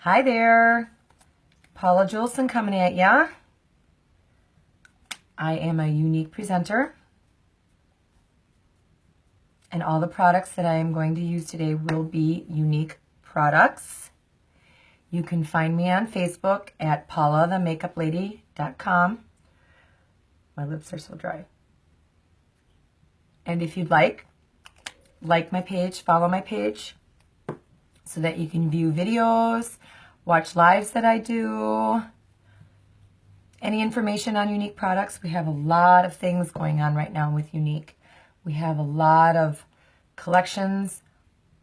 Hi there, Paula Jewelson coming at ya. I am a unique presenter, and all the products that I am going to use today will be unique products. You can find me on Facebook at paulathemакeuplady.com. My lips are so dry. And if you'd like my page, follow my page, so that you can view videos, watch lives that I do, any information on unique products. We have a lot of things going on right now with unique. We have a lot of collections,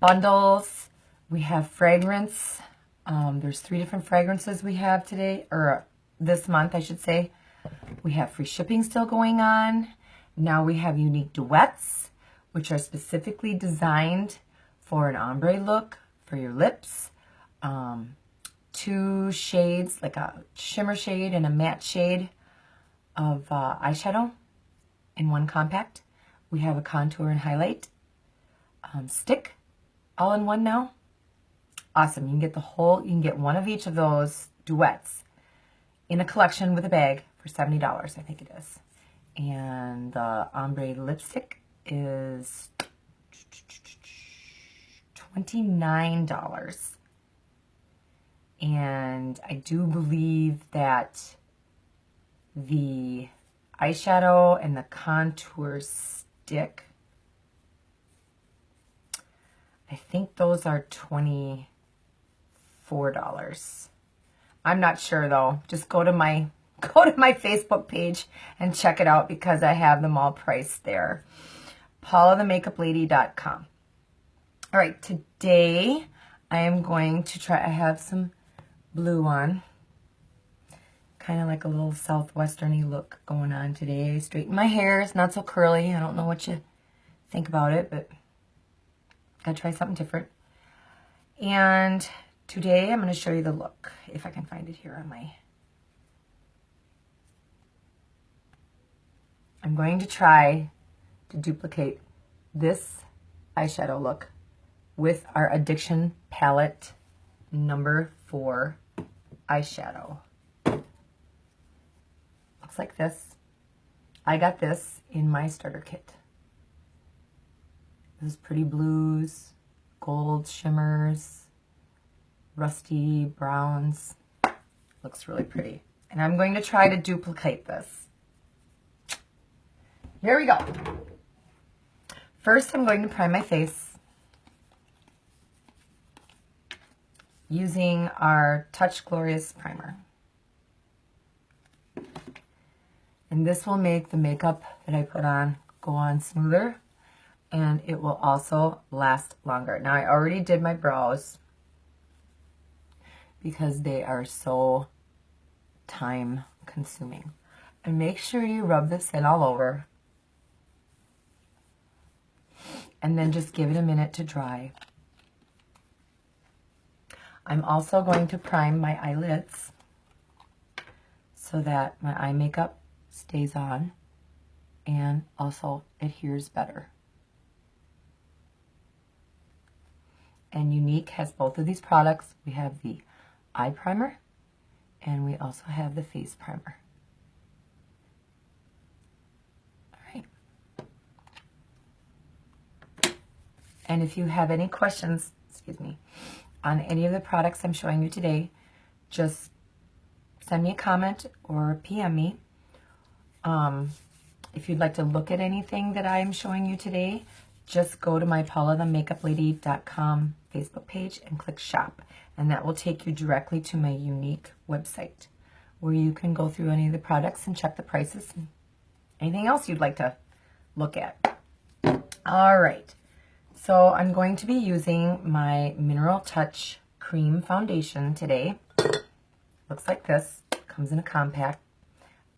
bundles. We have fragrance. There's 3 different fragrances we have today, or this month, I should say. We have free shipping still going on. Now we have unique duets, which are specifically designed for an ombre look for your lips. 2 shades, like a shimmer shade and a matte shade of eyeshadow in one compact. We have a contour and highlight stick all in one now. Awesome. You can get you can get one of each of those duets in a collection with a bag for $70, I think it is. And the ombre lipstick is $29. And I do believe that the eyeshadow and the contour stick, I think those are $24. I'm not sure though. Just go to my Facebook page and check it out, because I have them all priced there. paulathemакeuplady.com. All right, today I am going to try, I have some blue on, kind of like a little southwesterny look going on today. Straighten my hair, it's not so curly. I don't know what you think about it, but gotta try something different. And today I'm going to show you the look, if I can find it here on my, I'm going to try to duplicate this eyeshadow look with our Addiction Palette number 4 eyeshadow. Looks like this. I got this in my starter kit. This is pretty blues, gold shimmers, rusty browns. Looks really pretty. And I'm going to try to duplicate this. Here we go. First, I'm going to prime my face using our Touch Glorious primer. And this will make the makeup that I put on go on smoother, and it will also last longer. Now, I already did my brows because they are so time consuming. And make sure you rub this in all over, and then just give it a minute to dry. I'm also going to prime my eyelids so that my eye makeup stays on and also adheres better. And Unique has both of these products. We have the eye primer and we also have the face primer. All right. And if you have any questions, excuse me, on any of the products I'm showing you today, just send me a comment or PM me. If you'd like to look at anything that I'm showing you today, just go to my paulathemакeuplady.com Facebook page and click shop, and that will take you directly to my Unique website, where you can go through any of the products and check the prices and anything else you'd like to look at. All right. So I'm going to be using my Mineral Touch Cream Foundation today. Looks like this. Comes in a compact.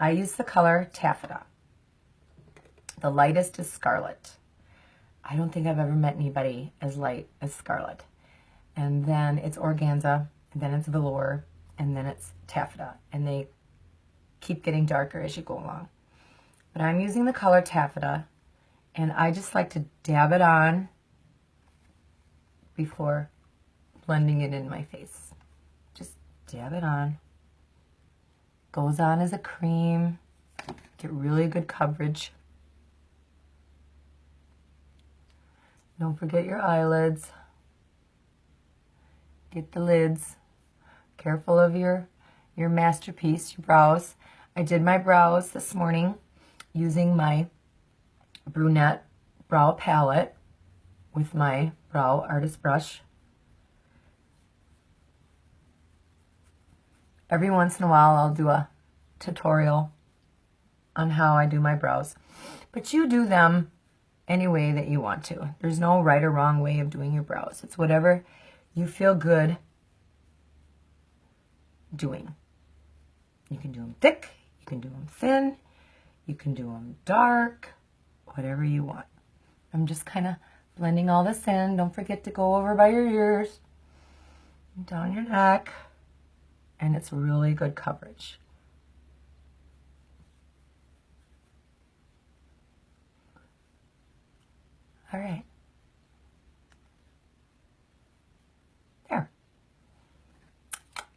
I use the color Taffeta. The lightest is Scarlet. I don't think I've ever met anybody as light as Scarlet. And then it's Organza, and then it's Velour, and then it's Taffeta. And they keep getting darker as you go along. But I'm using the color Taffeta, and I just like to dab it on before blending it in my face. dab it on. Goes on as a cream. Get really good coverage. Don't forget your eyelids. Get the lids. Careful of your masterpiece, your brows. I did my brows this morning using my brunette brow palette with my brow artist brush. Every once in a while I'll do a tutorial on how I do my brows, but you do them any way that you want to. There's no right or wrong way of doing your brows. It's whatever you feel good doing. You can do them thick, you can do them thin, you can do them dark, whatever you want. I'm just kind of blending all this in. Don't forget to go over by your ears, down your neck, and it's really good coverage. All right. There.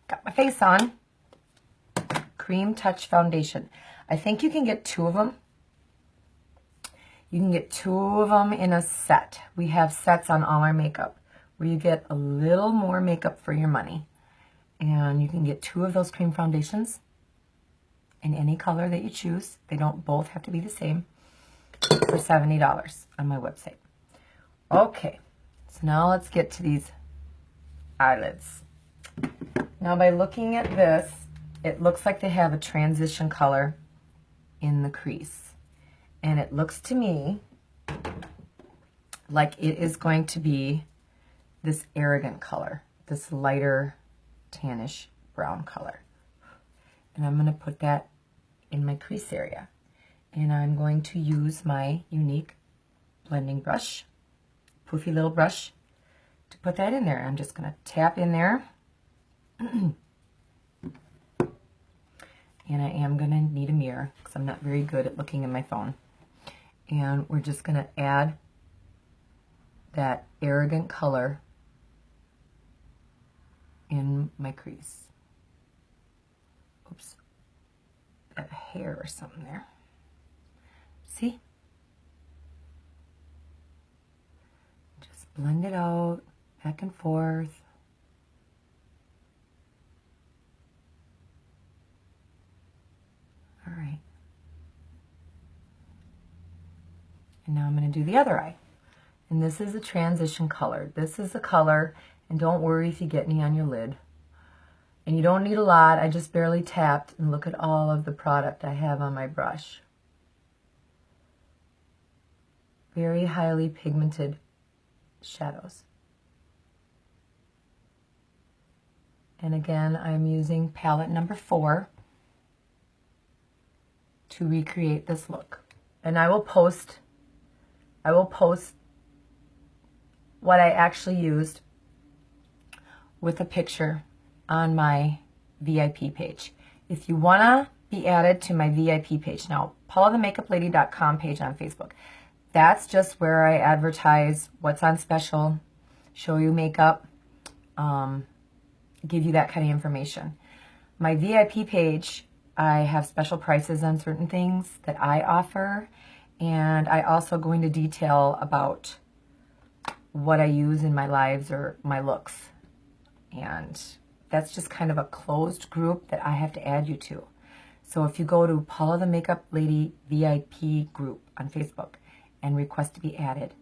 Got my face on. Cream Touch Foundation. I think you can get 2 of them. You can get 2 of them in a set. We have sets on all our makeup where you get a little more makeup for your money. And you can get 2 of those cream foundations in any color that you choose. They don't both have to be the same, for $70 on my website. Okay, so now let's get to these eyelids. Now by looking at this, it looks like they have a transition color in the crease. And it looks to me like it is going to be this Arrogant color, this lighter tannish brown color. And I'm going to put that in my crease area. And I'm going to use my Younique blending brush, poofy little brush, to put that in there. I'm just going to tap in there. And I am going to need a mirror because I'm not very good at looking at my phone. And we're just going to add that Arrogant color in my crease. Oops, got a hair or something there. See? Just blend it out, back and forth. All right. And now I'm going to do the other eye. And this is a transition color. This is the color, and don't worry if you get any on your lid. And you don't need a lot. I just barely tapped, and look at all of the product I have on my brush. Very highly pigmented shadows. And again, I'm using palette number 4 to recreate this look. And I will post what I actually used with a picture on my VIP page. If you want to be added to my VIP page, now PaulaTheMakeupLady.com page on Facebook, that's just where I advertise what's on special, show you makeup, give you that kind of information. My VIP page, I have special prices on certain things that I offer, and I also go into detail about what I use in my lives or my looks. And that's just kind of a closed group that I have to add you to. So if you go to Paula the Makeup Lady VIP group on Facebook and request to be added,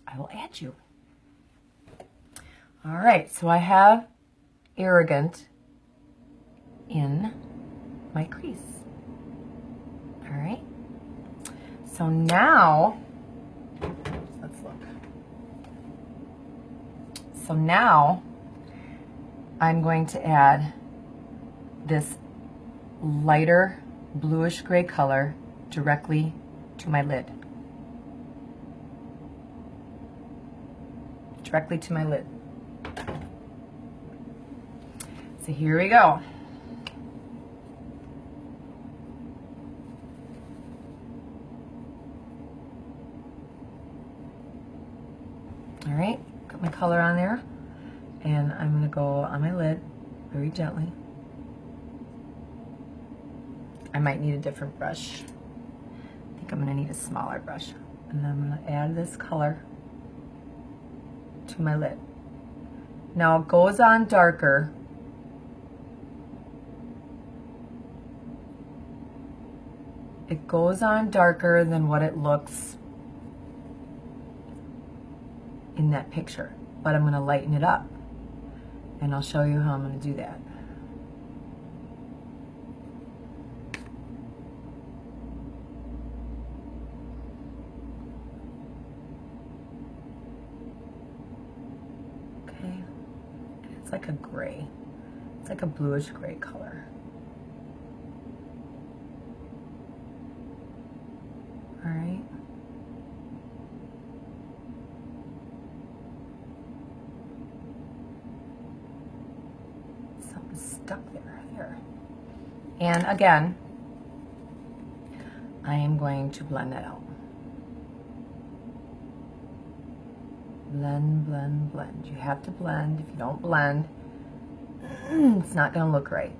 I will add you. All right, so I have Arrogant in my crease. All right. So now, let's look. So now I'm going to add this lighter bluish gray color directly to my lid. Directly to my lid. So here we go. All right, got my color on there, and I'm going to go on my lid very gently. I might need a different brush. I think I'm gonna need a smaller brush. And then I'm gonna add this color to my lid. Now it goes on darker. It goes on darker than what it looks in that picture, but I'm gonna lighten it up. And I'll show you how I'm gonna do that. Like a gray. It's like a bluish gray color. All right. Something stuck there. And again, I am going to blend that out. Blend, blend, blend. You have to blend. If you don't blend, it's not going to look right.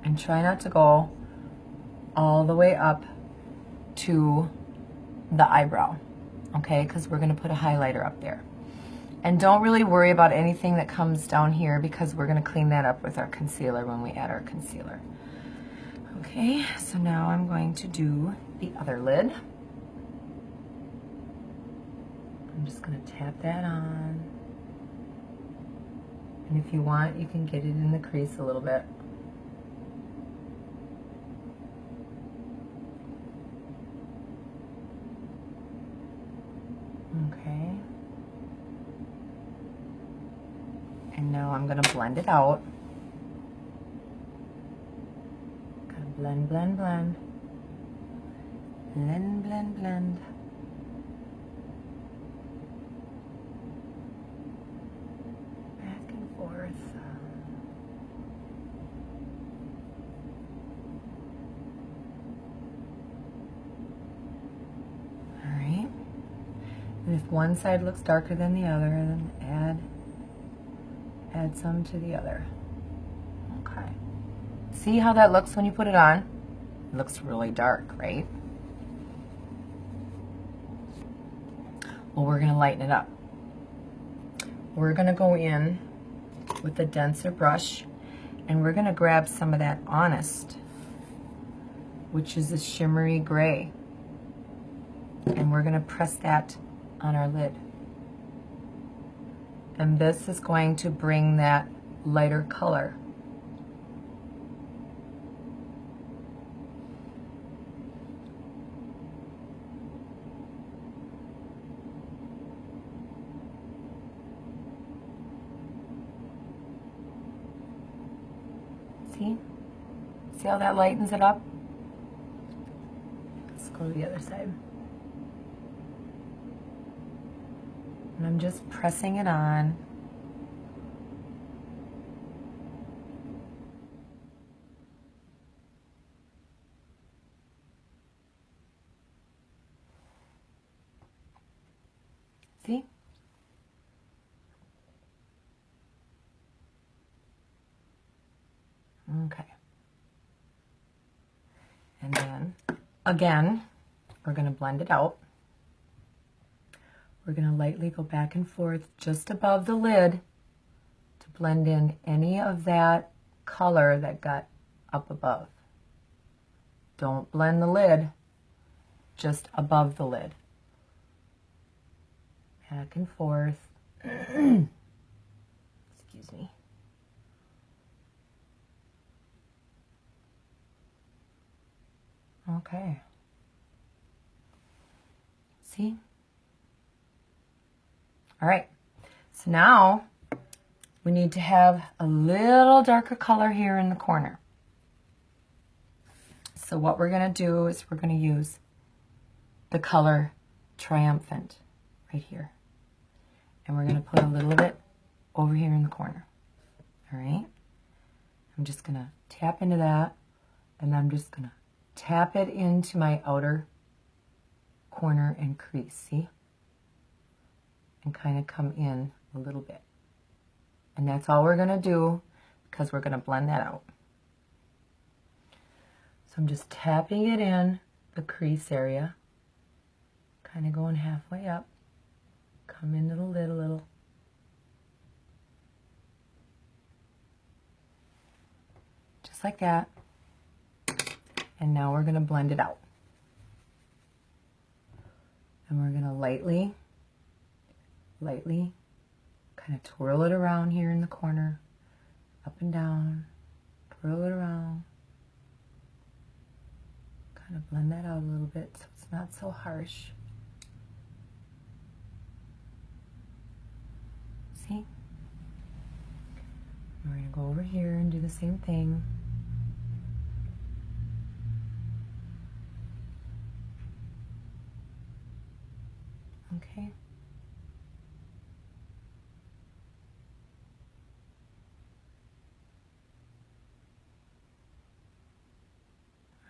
And try not to go all the way up to the eyebrow, okay? Because we're going to put a highlighter up there. And don't really worry about anything that comes down here because we're going to clean that up with our concealer when we add our concealer. Okay, so now I'm going to do the other lid. I'm just going to tap that on. And if you want, you can get it in the crease a little bit. Okay. And now I'm going to blend it out. Blend, blend, blend. Blend, blend, blend. Back and forth. All right. And if one side looks darker than the other, then add some to the other. Okay. See how that looks when you put it on? It looks really dark, right? Well, we're going to lighten it up. We're going to go in with a denser brush, and we're going to grab some of that Honest, which is a shimmery gray, and we're going to press that on our lid. And this is going to bring that lighter color. See? See how that lightens it up? Let's go to the other side. And I'm just pressing it on. See? Okay. And then, again, we're going to blend it out. We're going to lightly go back and forth just above the lid to blend in any of that color that got up above. Don't blend the lid, just above the lid. Back and forth. Excuse me. Okay. See? All right. So now we need to have a little darker color here in the corner. So what we're going to do is we're going to use the color Triumphant right here. And we're going to put a little bit over here in the corner. All right? I'm just going to tap into that, and I'm just going to tap it into my outer corner and crease, see? And kind of come in a little bit. And that's all we're going to do because we're going to blend that out. So I'm just tapping it in the crease area, kind of going halfway up, come into the lid a little. Just like that. And now we're going to blend it out. And we're going to lightly kind of twirl it around here in the corner, up and down, twirl it around. Kind of blend that out a little bit so it's not so harsh. See? We're going to go over here and do the same thing. Okay.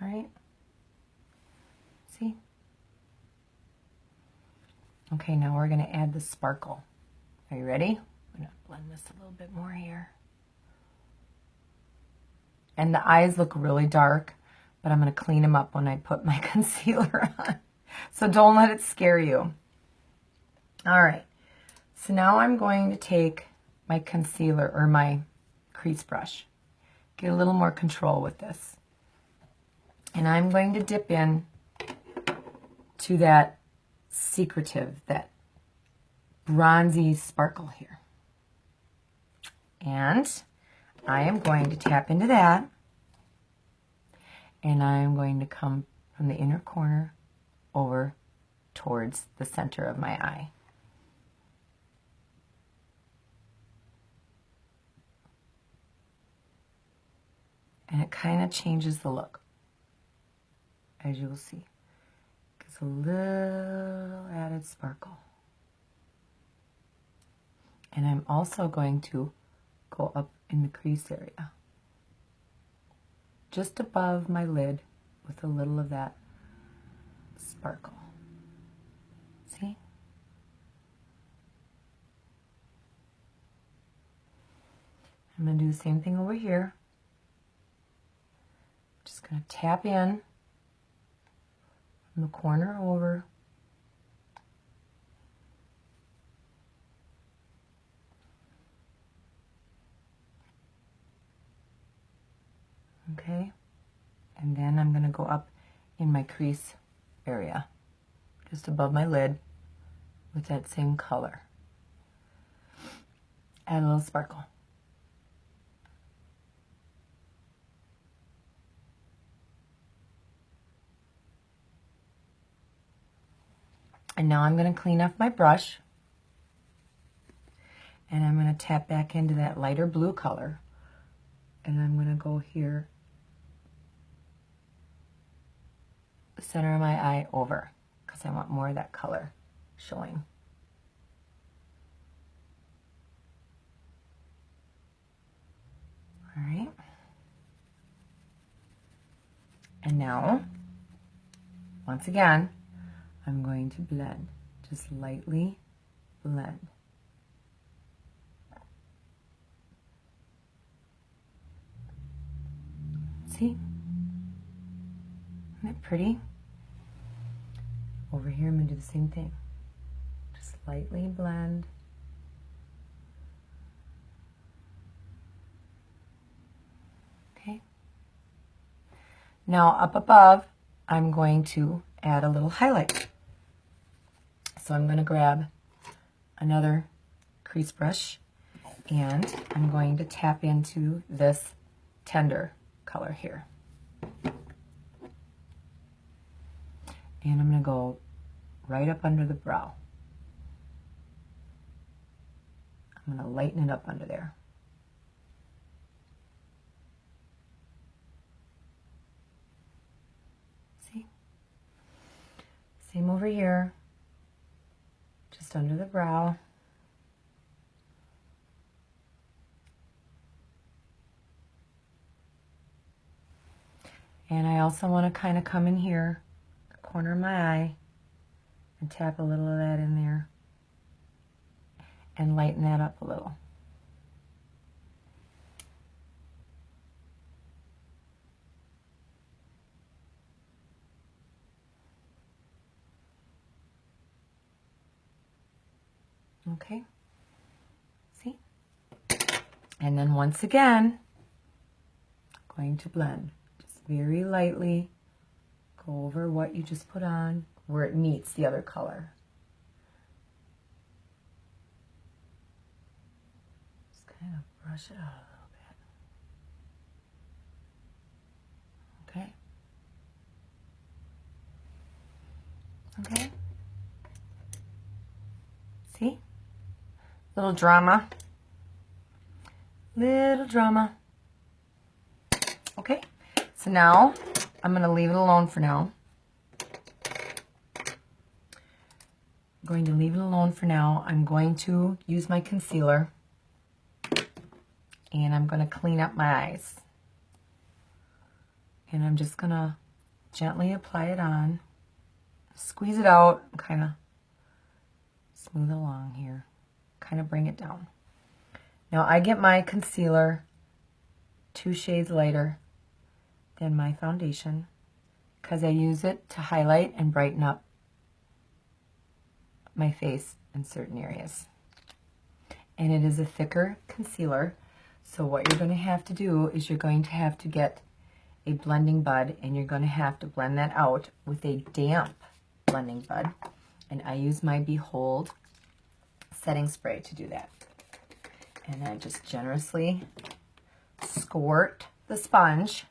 All right. See? Okay, now we're going to add the sparkle. Are you ready? I'm going to blend this a little bit more here. And the eyes look really dark, but I'm going to clean them up when I put my concealer on. So don't let it scare you. All right. So now I'm going to take my concealer or my crease brush. Get a little more control with this. And I'm going to dip in to that secretive, that bronzy sparkle here. And I am going to tap into that. And I'm going to come from the inner corner over towards the center of my eye. And it kind of changes the look, as you will see. Gives a little added sparkle. And I'm also going to go up in the crease area, just above my lid, with a little of that sparkle. See? I'm going to do the same thing over here. Just going to tap in from the corner over. Okay, and then I'm going to go up in my crease area, just above my lid, with that same color. Add a little sparkle. And now I'm going to clean off my brush, and I'm going to tap back into that lighter blue color, and I'm going to go here, the center of my eye over, because I want more of that color showing. All right. And now, once again, I'm going to blend, just lightly blend. See? Isn't it pretty? Over here, I'm going to do the same thing. Just lightly blend. Okay. Now, up above, I'm going to add a little highlight. So I'm going to grab another crease brush, and I'm going to tap into this tender color here. And I'm going to go right up under the brow. I'm going to lighten it up under there. See? Same over here, just under the brow. And I also want to kind of come in here, the corner of my eye, and tap a little of that in there and lighten that up a little. Okay, see? And then once again, going to blend. Just very lightly go over what you just put on where it meets the other color. Just kind of brush it out a little bit. Okay. Okay. See? Little drama. Little drama. Okay. So now I'm going to leave it alone for now. I'm going to leave it alone for now. I'm going to use my concealer and I'm going to clean up my eyes. And I'm just going to gently apply it on, squeeze it out, and kind of smooth along here, kind of bring it down. Now I get my concealer 2 shades lighter than my foundation because I use it to highlight and brighten up my face in certain areas. And it is a thicker concealer, so what you're going to have to do is you're going to have to get a blending bud and you're going to have to blend that out with a damp blending bud. And I use my Behold setting spray to do that. And I just generously squirt the sponge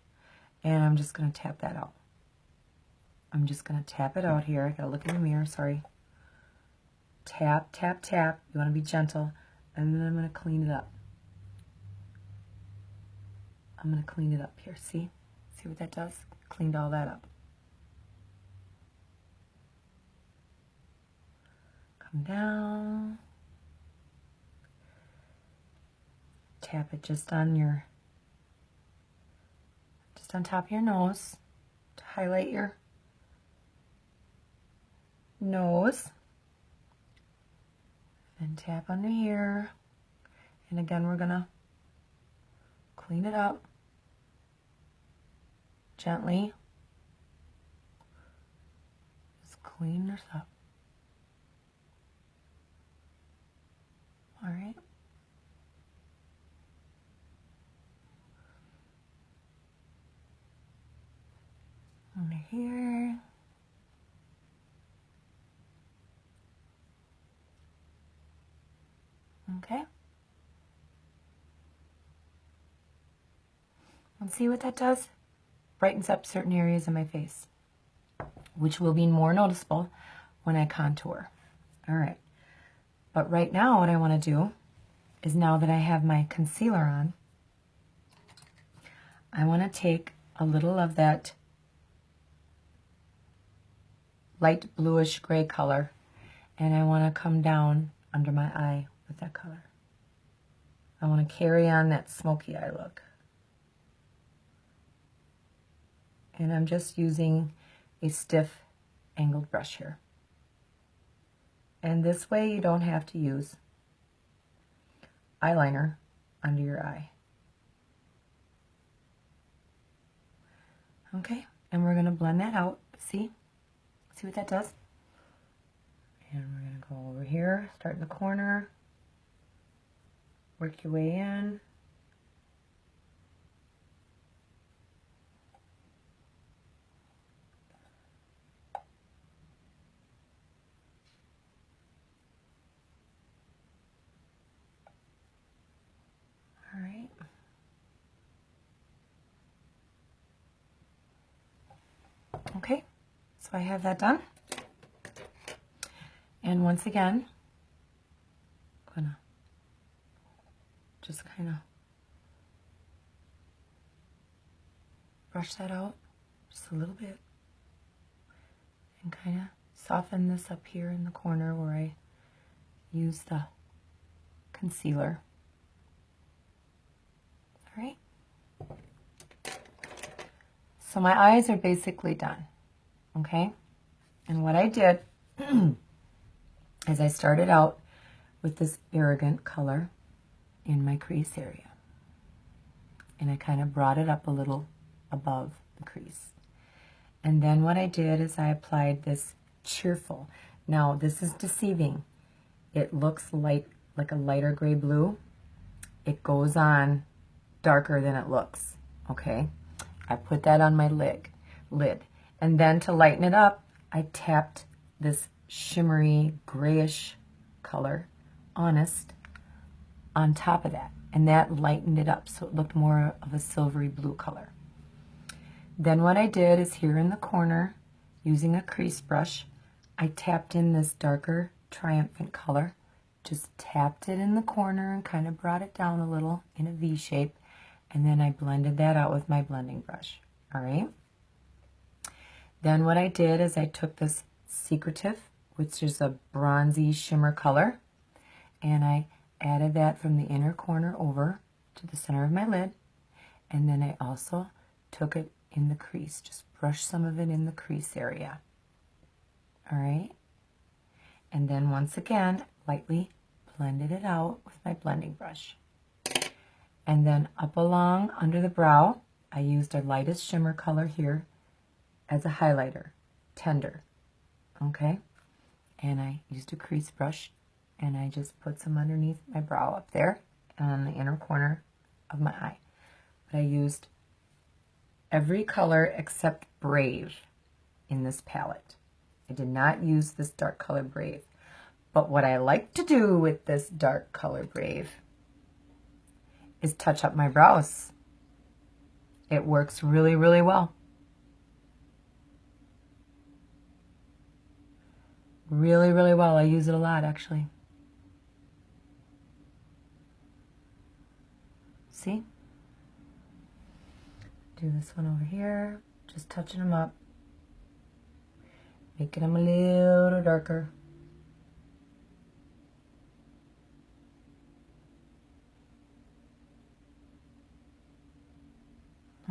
and I'm just going to tap that out. I'm just going to tap it out here. I got to look in the mirror, sorry. Tap, tap, tap. You want to be gentle. And then I'm going to clean it up. I'm going to clean it up here. See? See what that does? Cleaned all that up. Come down. Tap it just on top of your nose to highlight your nose. And tap under here. And again, we're gonna clean it up gently. Just clean this up. All right. Under here. Okay. And see what that does? Brightens up certain areas of my face, which will be more noticeable when I contour. All right. But right now what I want to do is, now that I have my concealer on, I want to take a little of that light bluish gray color and I want to come down under my eye with that color. I want to carry on that smoky eye look. And I'm just using a stiff angled brush here. And this way you don't have to use eyeliner under your eye. Okay, and we're going to blend that out. See what that does? And we're going to go over here, start in the corner, work your way in. All right. Okay, so I have that done. And once again, I'm gonna just kind of brush that out just a little bit and kind of soften this up here in the corner where I use the concealer. All right. So my eyes are basically done, okay? And what I did is I started out with this Arrogant color in my crease area. And I kind of brought it up a little above the crease. And then what I did is I applied this Cheerful. Now, this is deceiving. it looks like a lighter gray blue. It goes on darker than it looks, okay? I put that on my lid. And then to lighten it up, I tapped this shimmery grayish color, Honest, on top of that. And that lightened it up so it looked more of a silvery blue color. Then what I did is here in the corner, using a crease brush, I tapped in this darker Triumphant color. Just tapped it in the corner and kind of brought it down a little in a V shape. And then I blended that out with my blending brush. All right. Then what I did is I took this Secretive, which is a bronzy shimmer color, and I added that from the inner corner over to the center of my lid. And then I also took it in the crease, just brushed some of it in the crease area. All right. And then once again, lightly blended it out with my blending brush. And then up along under the brow, I used our lightest shimmer color here as a highlighter, Tender, okay? And I used a crease brush, and I just put some underneath my brow up there and on the inner corner of my eye. But I used every color except Brave in this palette. I did not use this dark color Brave. But what I like to do with this dark color Brave is touch up my brows. It works really, really well. Really, really well. I use it a lot, actually. See? Do this one over here. Just touching them up. Making them a little darker.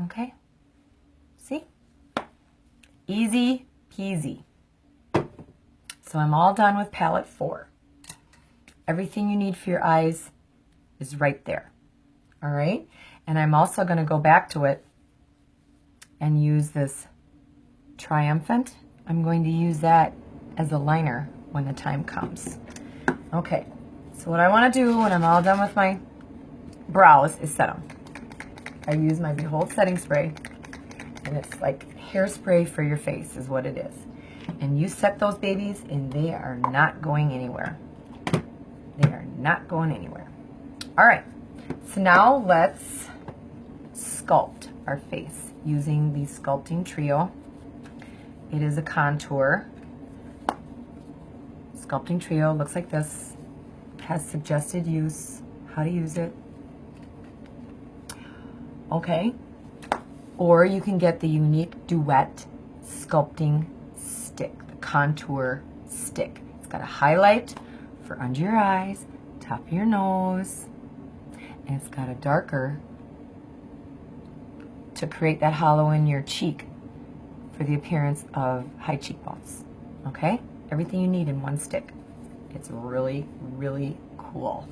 Okay, see? Easy peasy. So I'm all done with palette 4. Everything you need for your eyes is right there. All right, and I'm also going to go back to it and use this Triumphant. I'm going to use that as a liner when the time comes. Okay, so what I want to do when I'm all done with my brows is set them. I use my Behold setting spray, and it's like hairspray for your face is what it is. And you set those babies, and they are not going anywhere. They are not going anywhere. All right, so now let's sculpt our face using the Sculpting Trio. It is a contour. Sculpting Trio looks like this. Has suggested use, how to use it. Okay, or you can get the Unique Duet Sculpting Stick, the contour stick. It's got a highlight for under your eyes, top of your nose, and it's got a darker to create that hollow in your cheek for the appearance of high cheekbones. Okay, everything you need in one stick. It's really, really cool.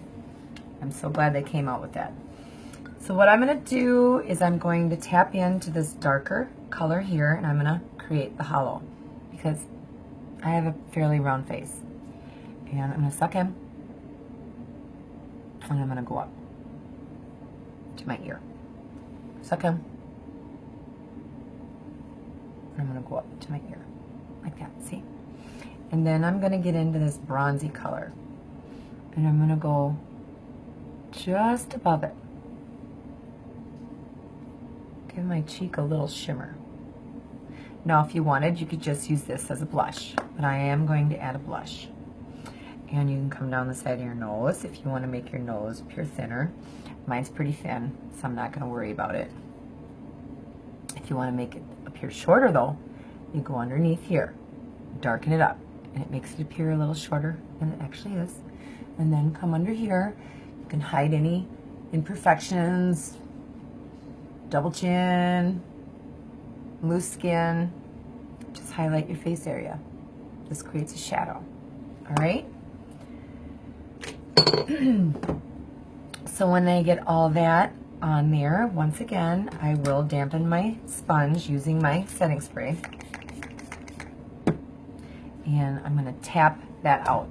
I'm so glad they came out with that. So what I'm going to do is I'm going to tap into this darker color here, and I'm going to create the hollow because I have a fairly round face. And I'm going to suck in, and I'm going to go up to my ear. Suck in, and I'm going to go up to my ear, like that, see? And then I'm going to get into this bronzy color, and I'm going to go just above it. Give my cheek a little shimmer. Now, if you wanted, you could just use this as a blush, but I am going to add a blush. And you can come down the side of your nose if you want to make your nose appear thinner. Mine's pretty thin, so I'm not going to worry about it. If you want to make it appear shorter, though, you go underneath here, darken it up, and it makes it appear a little shorter than it actually is. And then come under here. You can hide any imperfections, double chin, loose skin. Just highlight your face area. This creates a shadow. All right? So when I get all that on there, once again, I will dampen my sponge using my setting spray. And I'm going to tap that out.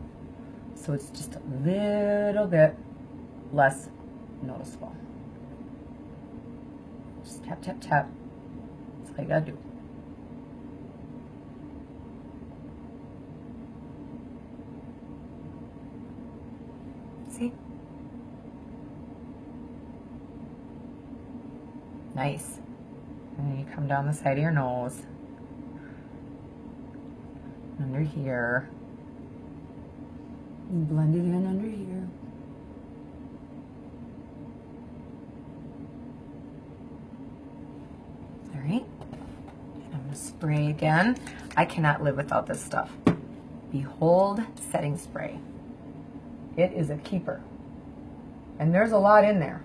so it's just a little bit less noticeable. Just tap, tap, tap. That's all you gotta do. See? Nice. And then you come down the side of your nose. Under here. And blend it in under here. All right. I'm going to spray again. I cannot live without this stuff. Behold Setting Spray. It is a keeper. And there's a lot in there.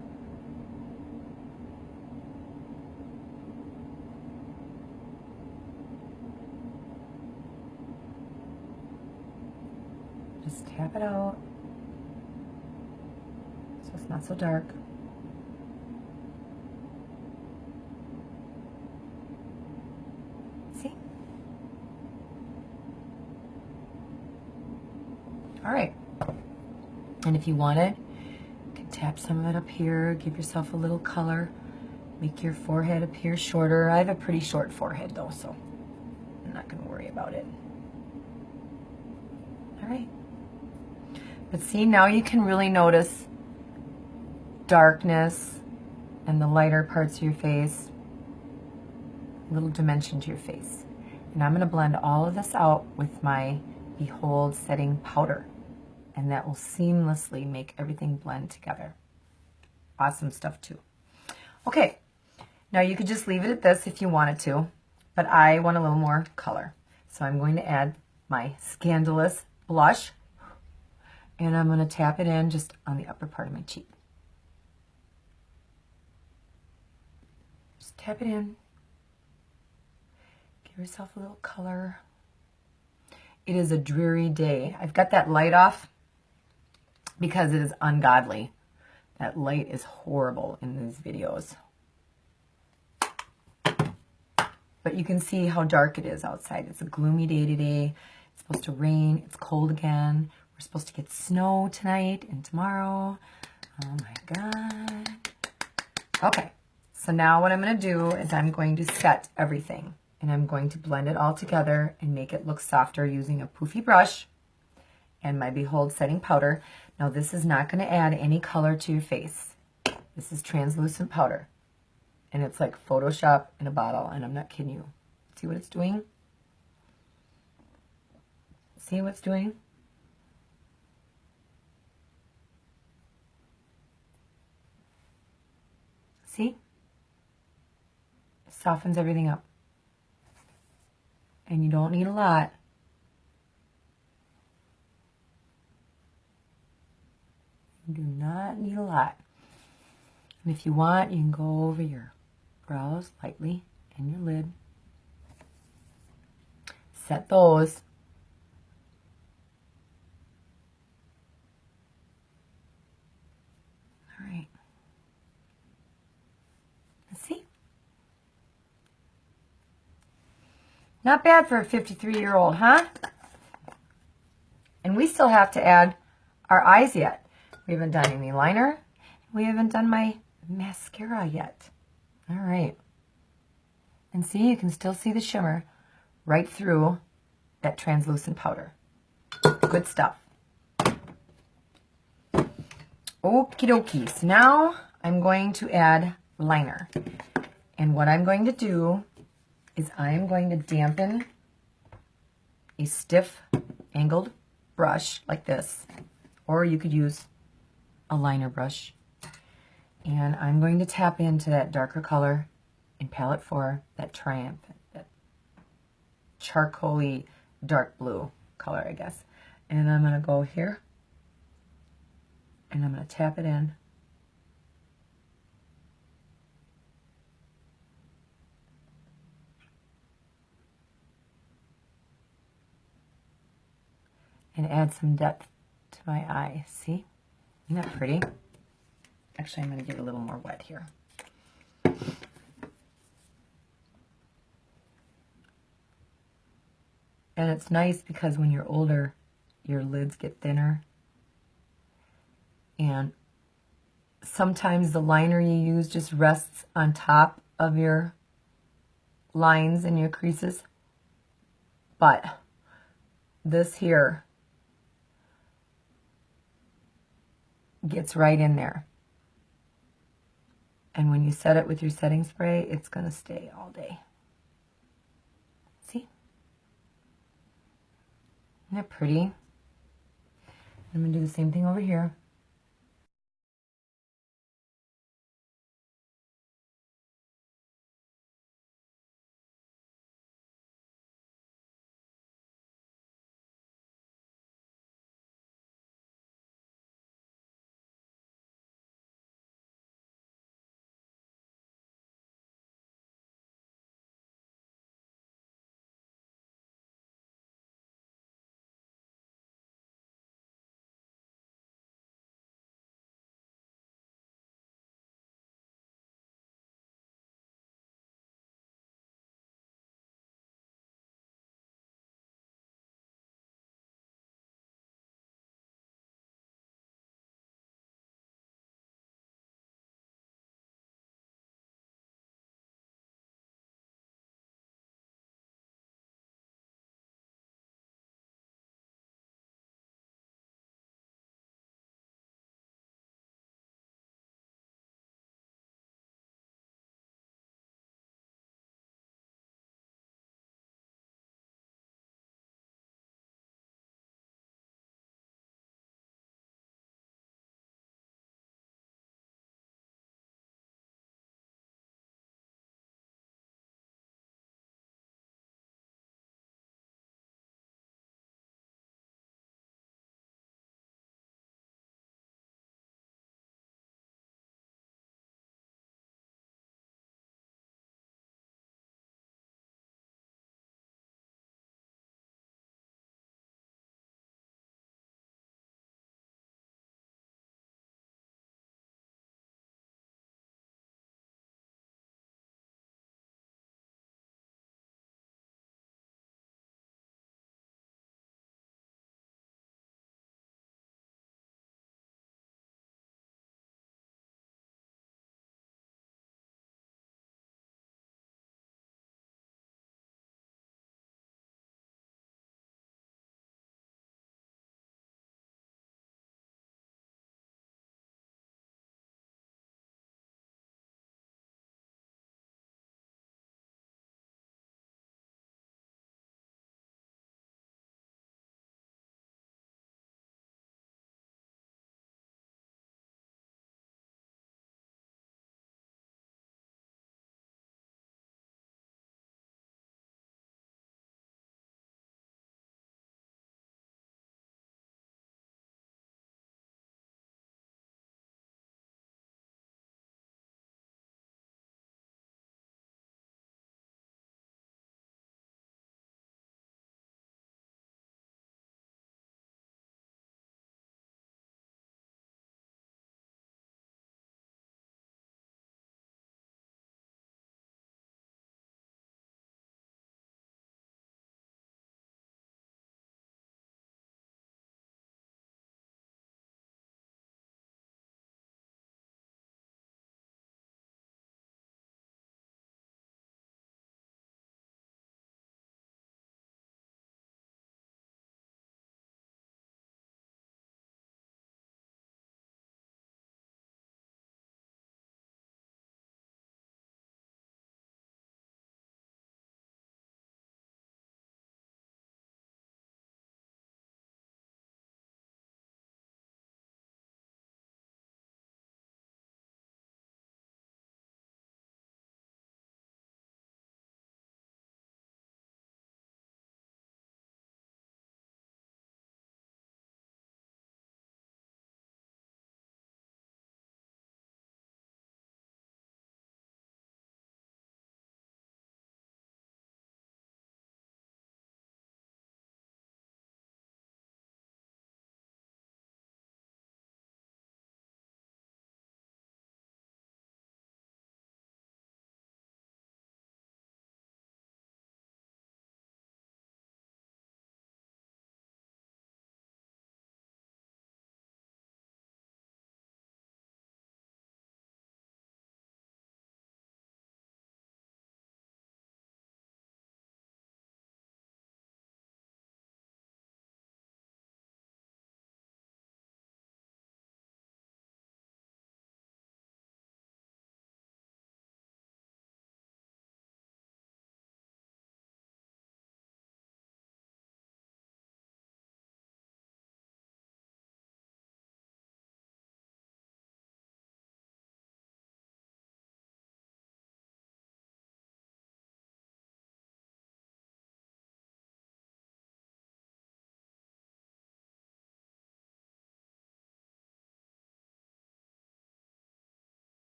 Just tap it out so it's not so dark. See? All right. And if you wanted, you can tap some of it up here, give yourself a little color, make your forehead appear shorter. I have a pretty short forehead though, so I'm not going to worry about it. All right. But see, now you can really notice darkness and the lighter parts of your face, a little dimension to your face. And I'm going to blend all of this out with my Behold Setting Powder. And that will seamlessly make everything blend together. Awesome stuff too. Okay, now you could just leave it at this if you wanted to, but I want a little more color. So I'm going to add my Scandalous blush. And I'm going to tap it in just on the upper part of my cheek. Just tap it in. Give yourself a little color. It is a dreary day. I've got that light off because it is ungodly. That light is horrible in these videos. But you can see how dark it is outside. It's a gloomy day today. It's supposed to rain. It's cold again. We're supposed to get snow tonight and tomorrow. Oh my God. Okay, so now what I'm going to do is I'm going to set everything. And I'm going to blend it all together and make it look softer using a poofy brush and my Behold Setting Powder. Now this is not going to add any color to your face. This is translucent powder. And it's like Photoshop in a bottle, and I'm not kidding you. See what it's doing? See what it's doing? See? It softens everything up. And you don't need a lot. You do not need a lot. And if you want, you can go over your brows lightly and your lid. Set those. All right. Let's see. Not bad for a 53-year-old, huh? And we still have to add our eyes yet. We haven't done any liner. We haven't done my mascara yet. All right. And see, you can still see the shimmer right through that translucent powder. Good stuff. Okie dokie. So now I'm going to add liner. And what I'm going to do is I'm going to dampen a stiff angled brush like this, or you could use a liner brush. And I'm going to tap into that darker color in palette 4, that Triumphant, that charcoaly dark blue color, I guess. And I'm going to go here and I'm going to tap it in. And add some depth to my eye. See? Isn't that pretty? Actually, I'm going to get a little more wet here. And it's nice because when you're older, your lids get thinner And sometimes the liner you use just rests on top of your lines and your creases. But this here gets right in there. And when you set it with your setting spray, it's going to stay all day. See? Isn't that pretty? I'm going to do the same thing over here.